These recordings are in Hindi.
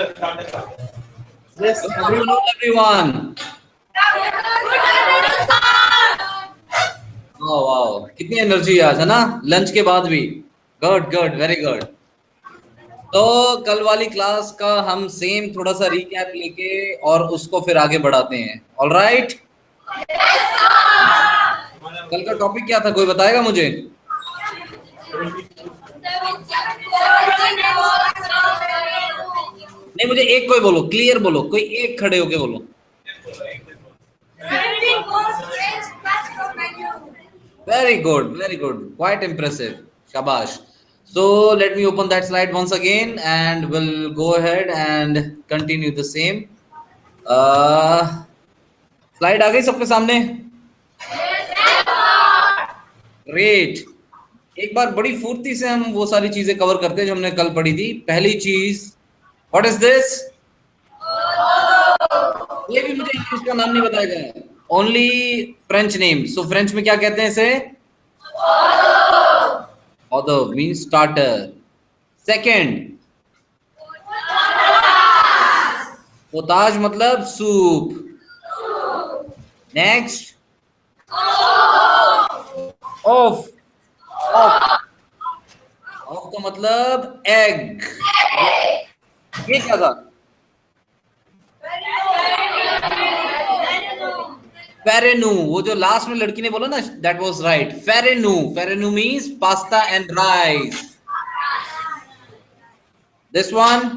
Yes. Good afternoon, everyone. वाह, कितनी एनर्जी आज है ना, लंच के बाद भी। Good good, very good. तो कल वाली क्लास का हम सेम थोड़ा सा रिकैप लेके और उसको फिर आगे बढ़ाते हैं। All right. कल का टॉपिक क्या था, कोई बताएगा मुझे? नहीं, मुझे एक कोई बोलो, क्लियर बोलो, कोई एक खड़े होके बोलो। Very good, very good. Quite impressive. Shabash. So let me open that slide once again and we'll go ahead and continue the same. Slide आ गई सबके सामने? Great. एक बार बड़ी फुर्ती से हम वो सारी चीजें कवर करते हैं जो हमने कल पढ़ी थी। पहली चीज, What is this? ये भी मुझे इंग्लिश का नाम नहीं बताया गया। Only French name. So French में क्या कहते हैं इसे? Author means starter. Second, पोताज मतलब soup. Next, of. Of of का मतलब एग। ये क्या था? फेरेनू। वो जो लास्ट में लड़की ने बोला ना, दैट वाज राइट। फेरेनू। फेरेनू means pasta and rice. This one,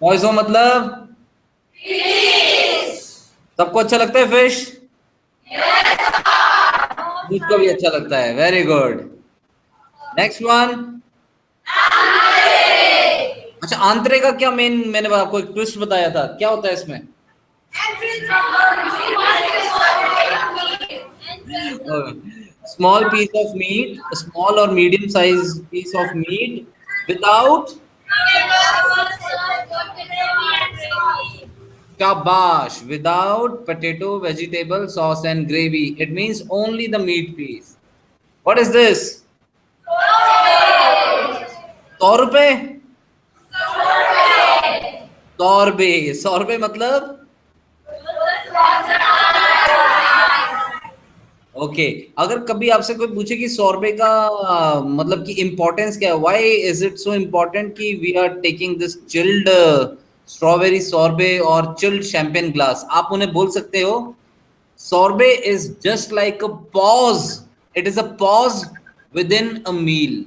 पॉइजो मतलब सबको अच्छा लगता है फिश? मुझको भी अच्छा लगता है। Very good. नेक्स्ट वन, अच्छा, आंतरे का क्या मेन, मैंने आपको एक ट्विस्ट बताया था, क्या होता है इसमें? Small piece of meat, a small or medium size piece of meat without shabash, without potato, vegetable, sauce and gravy. It means only the meat piece. What is this? 100 रुपए? 100 रुपए। 100 रुपए मतलब ओके। अगर कभी आपसे कोई पूछे कि 100 रुपए का मतलब कि इंपॉर्टेंस क्या है, why is it so important कि we are taking this chilled strawberry sorbet और चिल्ड शैंपेन ग्लास, आप उन्हें बोल सकते हो sorbet is just like a pause. It is a pause within a meal.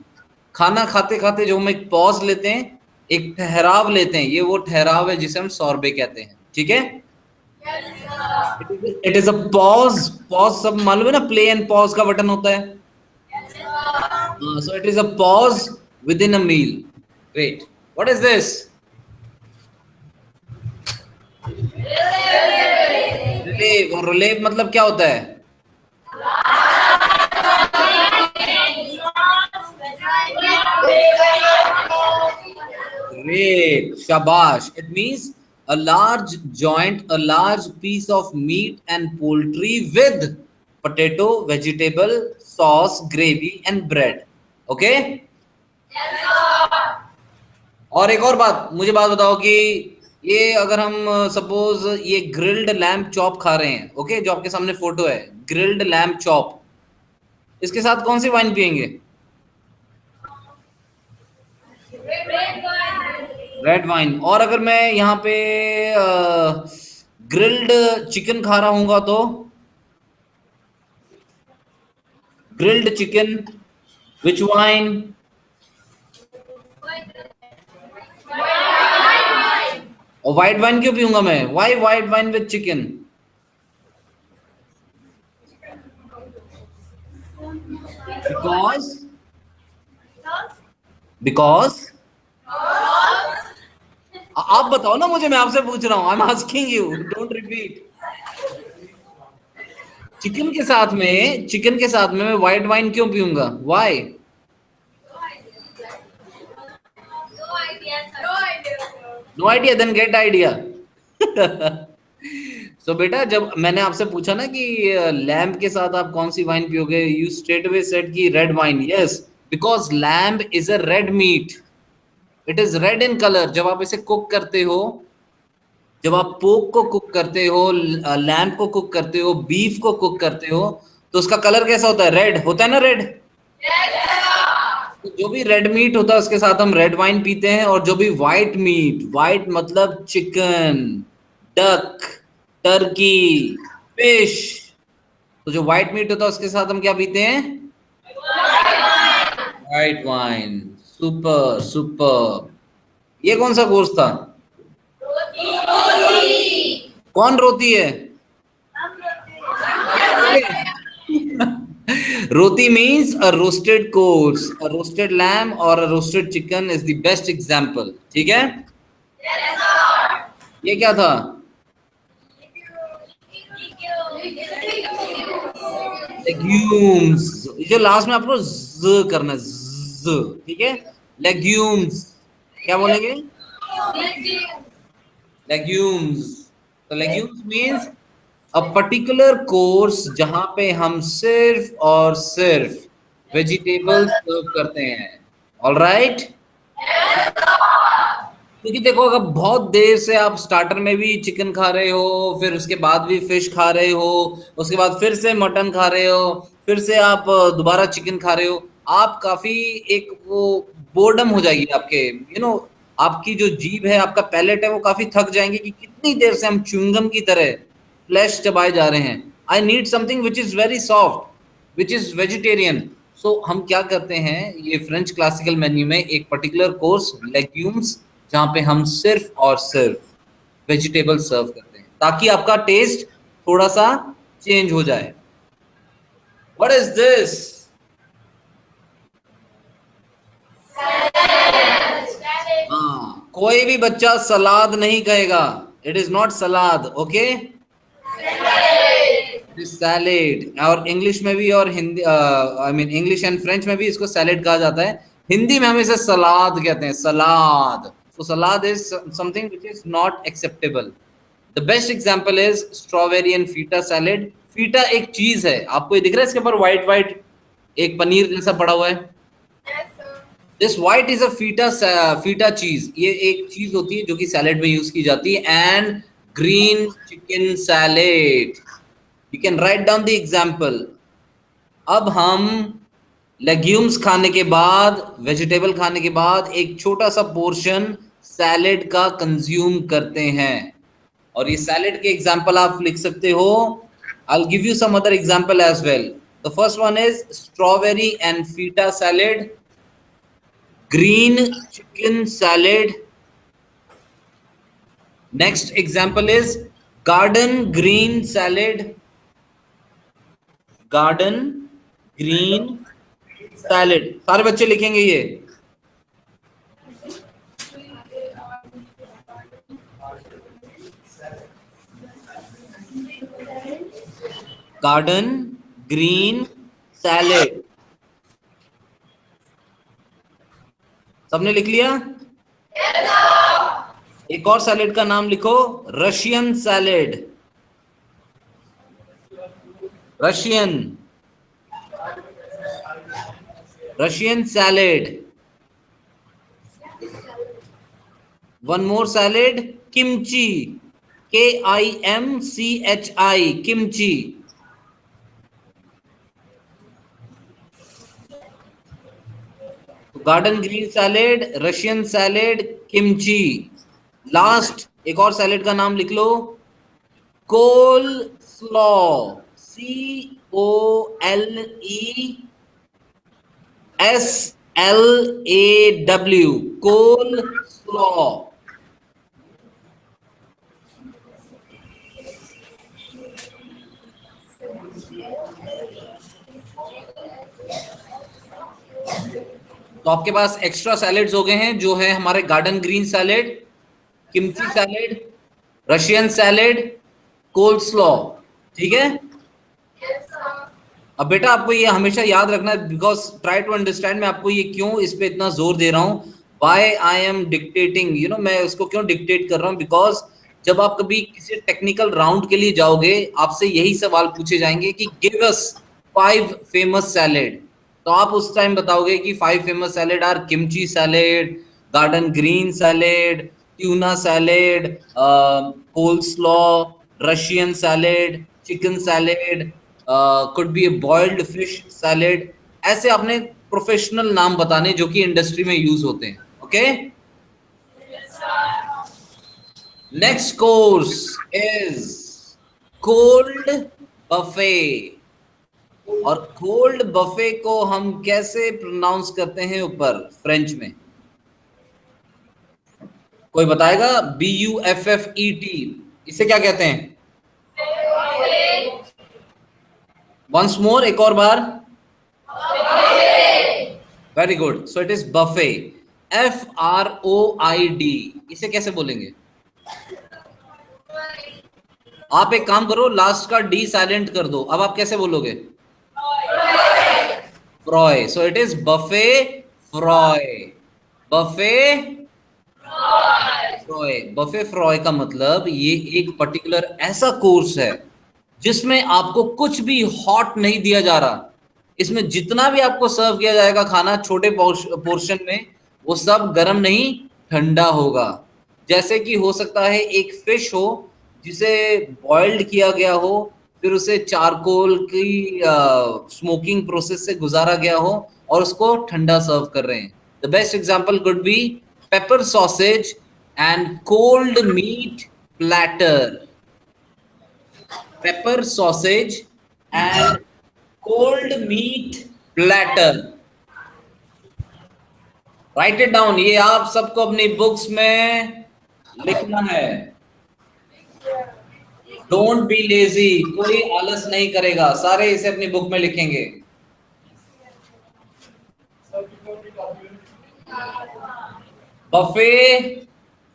खाना खाते खाते जो हम एक पॉज लेते हैं, एक ठहराव लेते हैं, ये वो ठहराव है जिसे हम सॉर्बे कहते हैं। ठीक है? It is a pause. Pause सब मालूम है ना, प्ले एंड पॉज का बटन होता है। So it is a pause within a meal. Great. What is this? Relevé. और रिलीव मतलब क्या होता है? Great, shabash. It means a large joint, a large piece of meat and poultry with potato, vegetable, sauce, gravy and bread. Okay? Yes, sir. और एक और बात, मुझे बात बताओ कि ये अगर हम सपोज ये ग्रिल्ड लैम्प चॉप खा रहे हैं, ओके, जो आपके सामने फोटो है, ग्रिल्ड लैम्प चॉप, इसके साथ कौन सी वाइन पियेंगे? Red wine. और अगर मैं यहाँ पे ग्रिल्ड चिकन खा रहा हूँगा तो ग्रिल्ड चिकन, विच वाइन? और व्हाइट वाइन क्यों पीऊंगा मैं? Why white wine with chicken? Because because आप बताओ ना मुझे, मैं आपसे पूछ रहा हूं। I am asking you, don't repeat. Chicken के साथ में मैं व्हाइट वाइन क्यों पीऊंगा? Why? No idea, then get idea. So बेटा, जब मैंने आपसे पूछा ना कि लैम्प के साथ आप कौन सी वाइन पियोगे, यू स्ट्रेट अवे सेड कि red wine. Yes, because lamp is a red meat. It is red in colour. जब आप इसे कुक करते हो, जब आप पोक को कुक करते हो, लैम्प को कुक करते हो, बीफ को कुक करते हो, तो उसका कलर कैसा होता है? रेड होता है ना, रेड। तो जो भी रेड मीट होता है उसके साथ हम रेड वाइन पीते हैं, और जो भी व्हाइट मीट, व्हाइट मतलब चिकन, डक, टर्की, फिश, तो जो व्हाइट मीट होता है उसके साथ हम क्या पीते हैं? White wine. Super super. ये कौन सा कोर्स था? कौन रोती है? Roti means a roasted course, a roasted lamb or a roasted chicken is the best example. ठीक है? ये क्या था? Legumes। जो लास्ट में आपको ज करना है, ज, ठीक है? Legumes। क्या बोलेंगे? Legumes। तो legumes means a particular course जहां पे हम सिर्फ और सिर्फ वेजिटेबल्स सर्व करते हैं। All right. क्योंकि देखो, अगर बहुत देर से आप स्टार्टर में भी चिकन खा रहे हो, फिर उसके बाद भी फिश खा रहे हो, उसके बाद फिर से मटन खा रहे हो, फिर से आप दोबारा चिकन खा रहे हो, आप काफी एक वो बोर्डम हो जाएगी आपके, आपकी जो जीभ है, आपका पैलेट है, वो काफी थक जाएंगे कि कितनी देर से हम च्युइंगम की तरह फ्लैश चबाए जा रहे हैं। I need something which is very soft, which is vegetarian. So हम क्या करते हैं, ये फ्रेंच क्लासिकल मेन्यू में एक पर्टिकुलर कोर्स लेग्यूम्स, जहां पे हम सिर्फ और सिर्फ वेजिटेबल सर्व करते हैं, ताकि आपका टेस्ट थोड़ा सा चेंज हो जाए। What is this? हाँ, कोई भी बच्चा सलाद नहीं कहेगा। It is not salad, okay? Salad. और इंग्लिश में भी, और Hindi, I mean English and French में भी इसको सैलेड कहा जाता है। हिंदी में हम इसे सलाद कहते हैं, सलाद। So salad is something which is not acceptable. The best example is strawberry and feta salad. FITA एक चीज है, आपको ये दिख रहा है इसके ऊपर व्हाइट व्हाइट एक पनीर जैसा पड़ा हुआ है? This white is a FITA चीज। ये एक चीज होती है जो कि सैलेड में यूज की जाती है। And green chicken salad, you can write down the example. अब हम लेग्यूम्स खाने के बाद, वेजिटेबल खाने के बाद एक छोटा सा पोर्शन सैलेड का कंज्यूम करते हैं, और ये सैलेड के एग्जांपल आप लिख सकते हो। I give you some other example as well. The first one is strawberry and feta salad, green chicken salad. Next example is garden green salad, garden green salad. सारे बच्चे लिखेंगे ये। Garden green salad. सबने लिख लिया? एक और सैलेड का नाम लिखो, Russian salad. Russian, Russian salad. One more salad, kimchi, KIMCHI, kimchi. Garden green salad, Russian salad, kimchi. Last एक और सैलेड का नाम लिख लो, कोल स्लॉ, COLESLAW, कोल स्लॉ। तो आपके पास एक्स्ट्रा सैलेड्स हो गए हैं, जो है हमारे garden green salad, kimchi salad, Russian salad, coleslaw. ठीक है? अब बेटा आपको ये हमेशा याद रखना है, बिकॉज ट्राई टू अंडरस्टैंड मैं आपको ये क्यों इस पे इतना जोर दे रहा हूँ। वाई आई एम डिक्टेटिंग, मैं उसको क्यों डिक्टेट कर रहा हूँ, बिकॉज जब आप कभी किसी टेक्निकल राउंड के लिए जाओगे, आपसे यही सवाल पूछे जाएंगे कि गिव अस 5 फेमस सैलेड। तो आप उस टाइम बताओगे कि 5 famous salad are kimchi salad, garden green salad, tuna salad, coleslaw, Russian salad, chicken salad, could be a boiled fish salad. ऐसे आपने प्रोफेशनल नाम बताने जो कि इंडस्ट्री में यूज होते हैं। Okay, next course is cold buffet. और कोल्ड बफे को हम कैसे प्रोनाउंस करते हैं ऊपर फ्रेंच में? कोई बताएगा? BUFFET, इसे क्या कहते हैं? वंस मोर, एक और बार। Very good, so it is buffet. FROID, इसे कैसे बोलेंगे? आप एक काम करो, लास्ट का डी साइलेंट कर दो, अब आप कैसे बोलोगे? Froid. So it is buffet froid. Buffet froid. Buffet froid का मतलब ये एक पर्टिकुलर ऐसा कोर्स है जिसमें आपको कुछ भी हॉट नहीं दिया जा रहा। इसमें जितना भी आपको सर्व किया जाएगा खाना छोटे पोर्शन में, वो सब गर्म नहीं, ठंडा होगा। जैसे कि हो सकता है एक फिश हो जिसे बॉइल्ड किया गया हो, फिर उसे चारकोल की स्मोकिंग प्रोसेस से गुजारा गया हो और उसको ठंडा सर्व कर रहे हैं। The best example could be pepper sausage and cold meat platter. Pepper sausage and cold meat platter. Right it down, ये आप सबको अपनी बुक्स में लिखना है। डोंट बी लेजी, कोई आलस नहीं करेगा, सारे इसे अपनी बुक में लिखेंगे। Buffet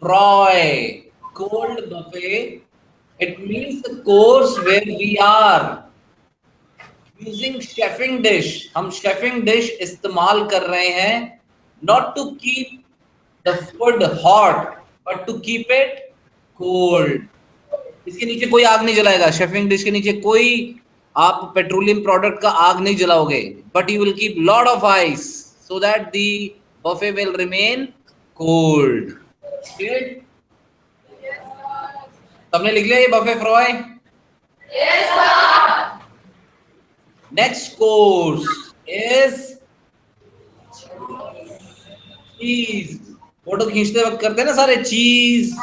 froid, cold buffet, it means the course where we are using chafing dish. हम शेफिंग डिश इस्तेमाल कर रहे हैं, not to keep the food hot but to keep it cold. इसके नीचे कोई आग नहीं जलाएगा, शेफिंग डिश के नीचे कोई आप पेट्रोलियम प्रोडक्ट का आग नहीं जलाओगे, but you will keep lot of ice so that the buffet will remain cold. सबने लिख लिया ये buffet froid? Next course is cheese. Photo खींचते वक्त करते हैं ना सारे, चीज।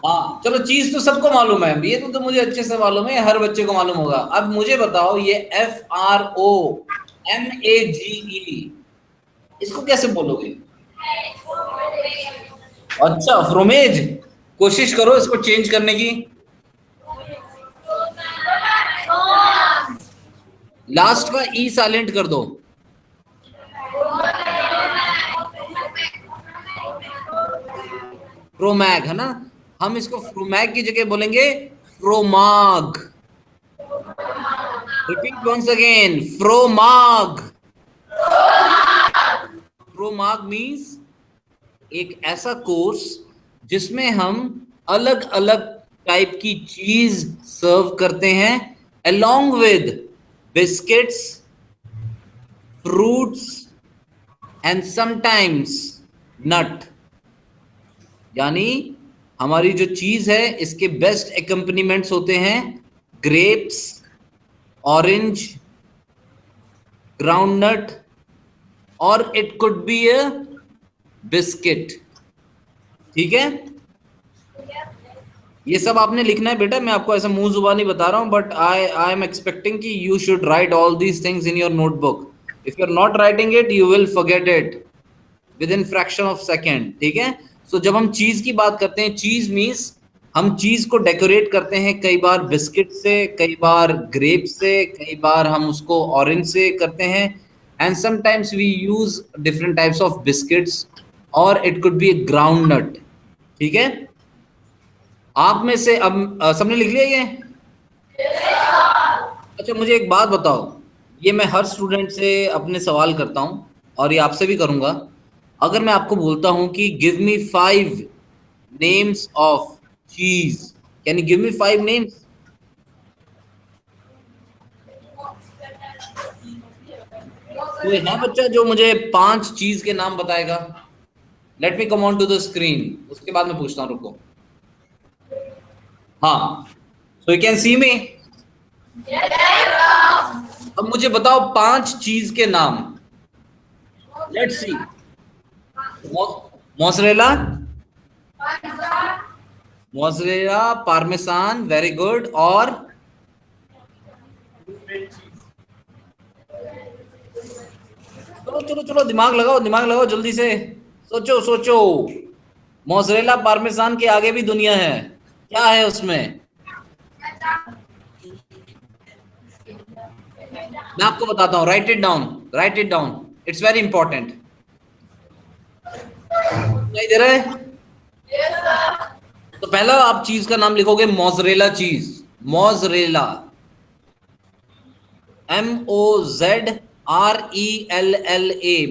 हाँ चलो, चीज तो सबको मालूम है, ये तो मुझे अच्छे से मालूम है, हर बच्चे को मालूम होगा। अब मुझे बताओ, ये FROMAGE, इसको कैसे बोलोगे? अच्छा, फ्रोमेज। कोशिश करो इसको चेंज करने की। लास्ट का ई साइलेंट कर दो। फ्रोमैग है ना, हम इसको फ्रोमैग की जगह बोलेंगे fromage. Repeat once again, fromage. Fromage means एक ऐसा कोर्स जिसमें हम अलग अलग टाइप की चीज सर्व करते हैं along with biscuits, fruits and sometimes nut। यानी हमारी जो चीज है इसके बेस्ट एक्कम्पनीमेंट्स होते हैं ग्रेप्स, ऑरेंज, ग्राउंडनट, और it could be a biscuit. ठीक है, ये सब आपने लिखना है बेटा, मैं आपको ऐसा मुंह जुबानी बता रहा हूं, बट आई एम एक्सपेक्टिंग कि you should write all these things in your notebook. If you are not writing it you will forget it within fraction of second. ठीक है, सो जब हम चीज की बात करते हैं, चीज मीन्स हम चीज को डेकोरेट करते हैं, कई बार बिस्किट से, कई बार ग्रेप से, कई बार हम उसको ऑरेंज से करते हैं, and sometimes we use different types of biscuits, और it could be a groundnut. ठीक है, आप में से अब सबने लिख लिया ये? अच्छा मुझे एक बात बताओ, ये मैं हर स्टूडेंट से अपने सवाल करता हूं और ये आपसे भी करूंगा। अगर मैं आपको बोलता हूं कि गिव मी 5 नेम्स ऑफ चीज, can you give me 5 names? कोई है बच्चा जो मुझे 5 चीज के नाम बताएगा? Let me come on to the screen, उसके बाद मैं पूछता हूँ, रुको। हाँ, सो यू कैन सी मी। अब मुझे बताओ 5 चीज के नाम। Let's see. Mozzarella, mozzarella, parmesan, very good. और चलो चलो चलो, दिमाग लगाओ जल्दी से। सोचो सोचो। मोसरेला पार्मेसान के आगे भी दुनिया है, क्या है उसमें? मैं आपको बताता हूँ, right it down, right it down, it's very important. नहीं दे रहे? तो पहला आप चीज का नाम लिखोगे mozzarella cheese. Mozzarella, MOZRELLA,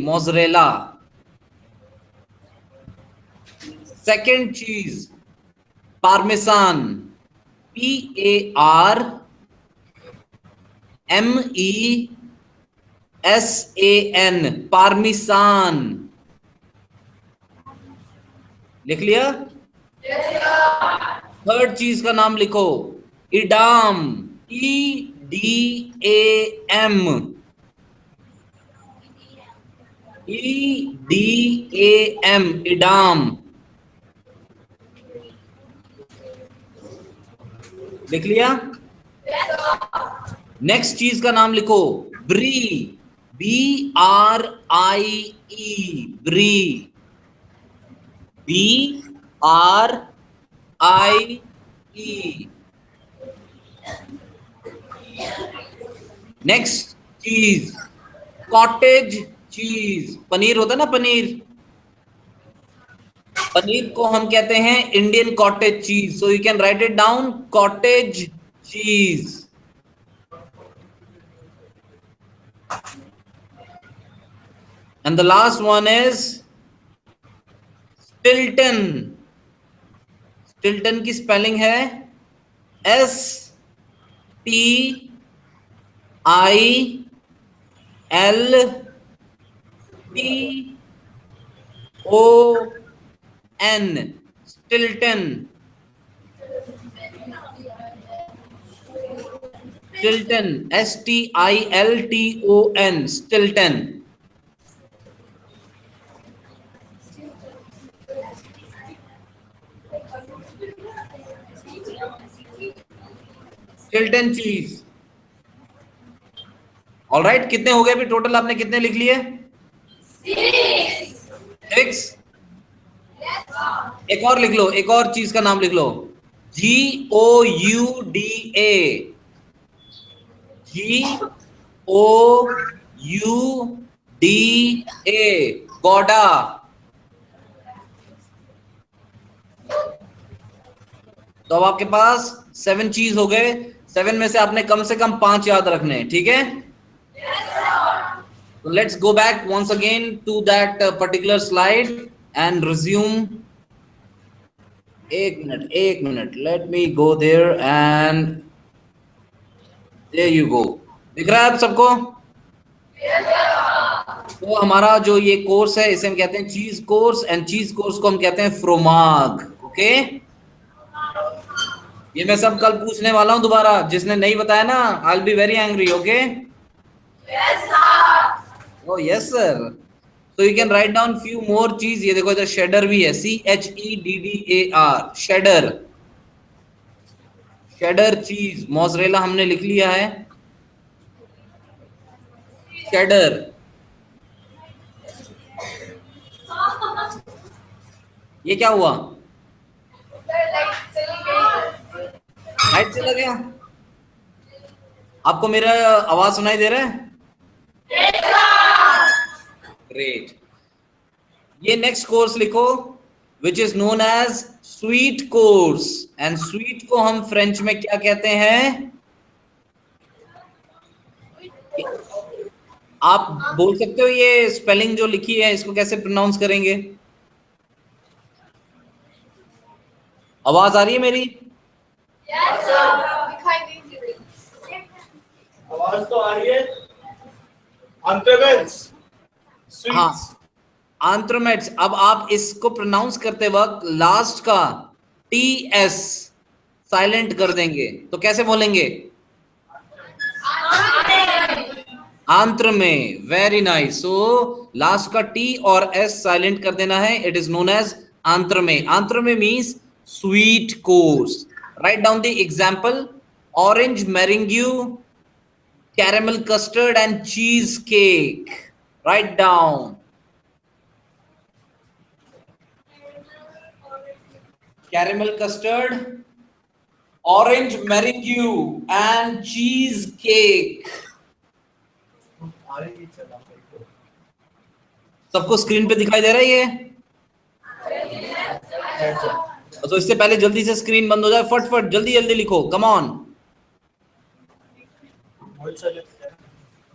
mozzarella. Second चीज पार्मेसान, PARMESAN, पार्मिसान। लिख लिया? थर्ड चीज का नाम लिखो, इडाम, EDAM, EDAM, इडाम। लिख लिया? नेक्स्ट चीज का नाम लिखो, ब्री, BRIE, ब्री, BRIE। नेक्स्ट चीज कॉटेज चीज, पनीर होता है ना, पनीर। पनीर को हम कहते हैं Indian cottage cheese, so you can right it down, cottage cheese. And the last one is Stilton. Stilton की स्पेलिंग है STILTON, Stilton. Stilton, STILTON, Stilton. Stilton चीज। ऑलराइट, कितने हो गए अभी टोटल, आपने कितने लिख लिए? 6। एक और लिख लो, एक और चीज का नाम लिख लो, GOUDA, GOUDA, गौडा। तो अब आपके पास 7 चीज हो गए। 7 में से आपने कम से कम 5 याद रखने, ठीक है? So let's go back once again to that particular slide and resume. एक minute, let me go there and there you go. दिख रहा है आप सबको? तो हमारा जो ये कोर्स है इसे हम कहते हैं चीज कोर्स, एंड चीज कोर्स को हम कहते हैं फ्रोमाग। ओके, ये मैं सब कल पूछने वाला हूं दोबारा, जिसने नहीं बताया ना, I will be very angry. Okay, oh yes sir. तो you can write down few more cheese. ये देखो इधर शेडर भी है, CHEDDAR, cheddar. Cheddar cheese, mozzarella हमने लिख लिया है, शेडर। ये क्या हुआ? लाइट चला गया? आपको मेरा आवाज सुनाई दे रहा है? ग्रेट। ये नेक्स्ट कोर्स लिखो, which is known as sweet course, and sweet को हम फ्रेंच में क्या कहते हैं? आप बोल सकते हो ये स्पेलिंग जो लिखी है इसको कैसे प्रोनाउंस करेंगे? आवाज आ रही है मेरी? आवाज तो आ रही है। Entremets. हाँ, Sweets. आंथ्रोमेट्स। अब आप इसको प्रोनाउंस करते वक्त लास्ट का TS साइलेंट कर देंगे, तो कैसे बोलेंगे? आंत्र में। Very nice. सो लास्ट का T और S साइलेंट कर देना है। इट इज नोन एज आंत्र में। आंत्र में means sweet course. Write down the example: orange merengue, caramel custard and cheesecake. Write down. Caramel custard, orange meringue and cheesecake. सबको स्क्रीन पे दिखाई दे रहा है ये? तो इससे पहले जल्दी से स्क्रीन बंद हो जाए, फटफट जल्दी जल्दी लिखो, कम ऑन।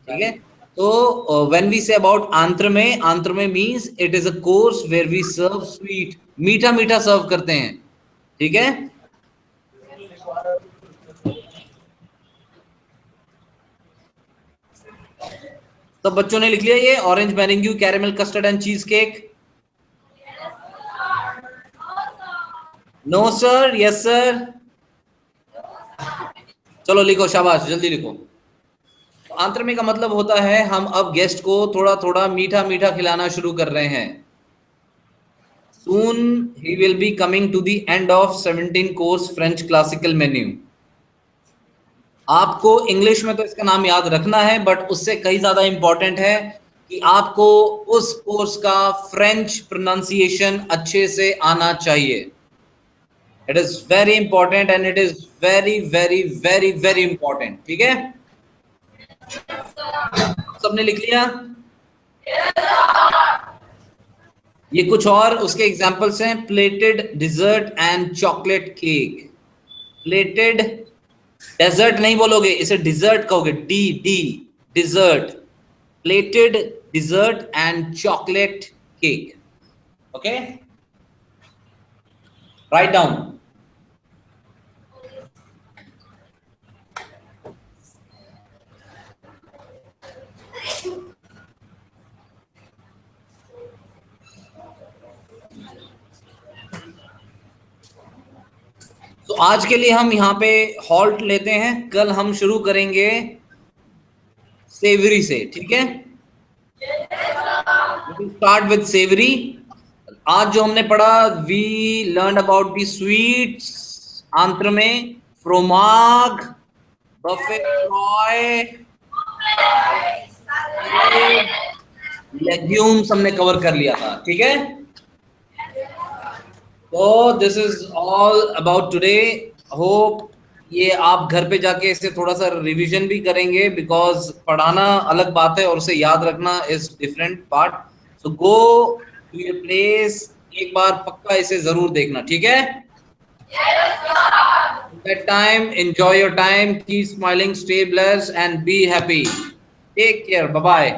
ठीक है, तो when we say about entree में means it is a course where we serve sweet, मीठा मीठा सर्व करते हैं। ठीक है, तो बच्चों ने लिख लिया ये orange meringue, caramel custard and cheesecake? No sir, yes sir. चलो लिखो, शाबाश, जल्दी लिखो। आंत्र का मतलब होता है हम अब गेस्ट को थोड़ा थोड़ा मीठा मीठा खिलाना शुरू कर रहे हैं। Soon he will be coming to the end of 17 course French classical menu. आपको इंग्लिश में तो इसका नाम याद रखना है, बट उससे कहीं ज्यादा इंपॉर्टेंट है कि आपको उस कोर्स का फ्रेंच प्रोनाउंसिएशन अच्छे से आना चाहिए। It is very important and it is very very very very important. ठीक है, सबने लिख लिया? ये कुछ और उसके एग्जांपल्स हैं: plated dessert and chocolate cake. Plated, desert नहीं बोलोगे, इसे डिजर्ट कहोगे, D D, dessert. Plated dessert and chocolate cake. Okay, write down. तो आज के लिए हम यहाँ पे हॉल्ट लेते हैं, कल हम शुरू करेंगे सेवरी से। ठीक है, स्टार्ट विद सेवरी। आज जो हमने पढ़ा, we learn about the sweets entree में, फ्रोमाग, बफे फ्रॉय, लेग्यूम्स हमने कवर कर लिया था। ठीक है, तो this is all about today. Hope ये आप घर पे जाके इसे थोड़ा सा रिवीजन भी करेंगे, बिकॉज पढ़ाना अलग बात है और उसे याद रखना is different part. So go to your place, एक बार पक्का इसे जरूर देखना। ठीक है, that time enjoy your time, keep smiling, stay blessed and be happy. Take care, bye bye.